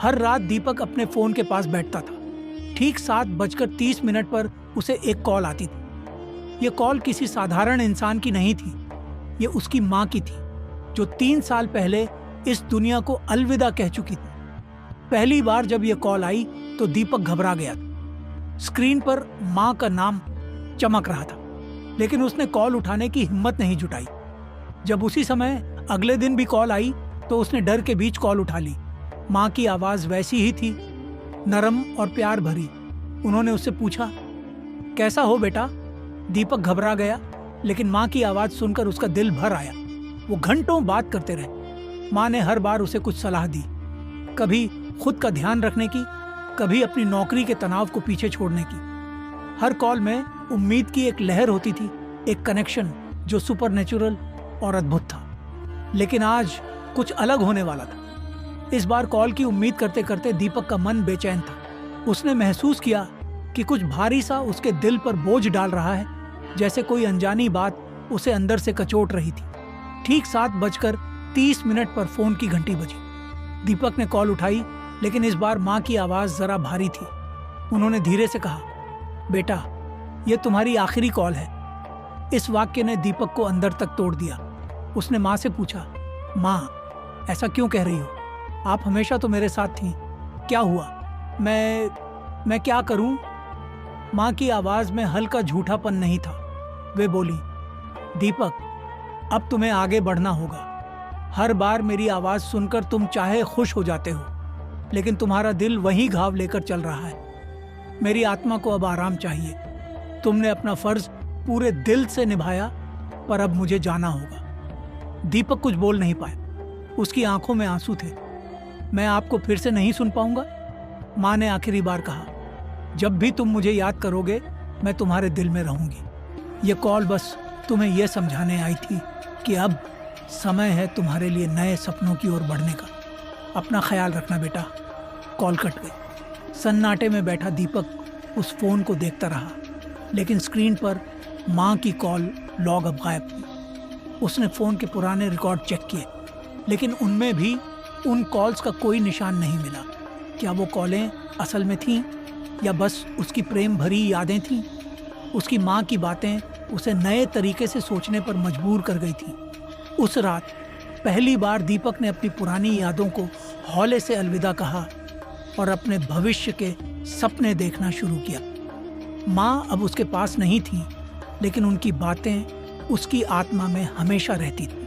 हर रात दीपक अपने फोन के पास बैठता था। ठीक 7:30 पर उसे एक कॉल आती थी। ये कॉल किसी साधारण इंसान की नहीं थी, ये उसकी माँ की थी, जो 3 साल पहले इस दुनिया को अलविदा कह चुकी थी। पहली बार जब यह कॉल आई तो दीपक घबरा गया था। स्क्रीन पर माँ का नाम चमक रहा था, लेकिन उसने कॉल उठाने की हिम्मत नहीं जुटाई। जब उसी समय अगले दिन भी कॉल आई तो उसने डर के बीच कॉल उठा ली। माँ की आवाज वैसी ही थी, नरम और प्यार भरी। उन्होंने उससे पूछा, कैसा हो बेटा? दीपक घबरा गया, लेकिन माँ की आवाज सुनकर उसका दिल भर आया। वो घंटों बात करते रहे। माँ ने हर बार उसे कुछ सलाह दी, कभी खुद का ध्यान रखने की, कभी अपनी नौकरी के तनाव को पीछे छोड़ने की। हर कॉल में उम्मीद की एक लहर होती थी, एक कनेक्शन जो सुपरनेचुरल और अद्भुत था। लेकिन आज कुछ अलग होने वाला था। इस बार कॉल की उम्मीद करते करते दीपक का मन बेचैन था। उसने महसूस किया कि कुछ भारी सा उसके दिल पर बोझ डाल रहा है, जैसे कोई अनजानी बात उसे अंदर से कचोट रही थी। ठीक 7:30 पर फोन की घंटी बजी। दीपक ने कॉल उठाई, लेकिन इस बार माँ की आवाज जरा भारी थी। उन्होंने धीरे से कहा, बेटा, यह तुम्हारी आखिरी कॉल है। इस वाक्य ने दीपक को अंदर तक तोड़ दिया। उसने माँ से पूछा, माँ, ऐसा क्यों कह रही हो? आप हमेशा तो मेरे साथ थी, क्या हुआ? मैं क्या करूं? माँ की आवाज में हल्का झूठापन नहीं था। वे बोली, दीपक, अब तुम्हें आगे बढ़ना होगा। हर बार मेरी आवाज सुनकर तुम चाहे खुश हो जाते हो, लेकिन तुम्हारा दिल वही घाव लेकर चल रहा है। मेरी आत्मा को अब आराम चाहिए। तुमने अपना फर्ज पूरे दिल से निभाया, पर अब मुझे जाना होगा। दीपक कुछ बोल नहीं पाया। उसकी आंखों में आंसू थे। मैं आपको फिर से नहीं सुन पाऊंगा, माँ ने आखिरी बार कहा। जब भी तुम मुझे याद करोगे, मैं तुम्हारे दिल में रहूंगी। ये कॉल बस तुम्हें यह समझाने आई थी कि अब समय है तुम्हारे लिए नए सपनों की ओर बढ़ने का। अपना ख्याल रखना बेटा। कॉल कट गई। सन्नाटे में बैठा दीपक उस फोन को देखता रहा, लेकिन स्क्रीन पर माँ की कॉल लॉग अब गायब थी। उसने फोन के पुराने रिकॉर्ड चेक किए, लेकिन उनमें भी उन कॉल्स का कोई निशान नहीं मिला। क्या वो कॉलें असल में थीं या बस उसकी प्रेम भरी यादें थीं? उसकी माँ की बातें उसे नए तरीके से सोचने पर मजबूर कर गई थी। उस रात पहली बार दीपक ने अपनी पुरानी यादों को हौले से अलविदा कहा और अपने भविष्य के सपने देखना शुरू किया। माँ अब उसके पास नहीं थी, लेकिन उनकी बातें उसकी आत्मा में हमेशा रहती थी।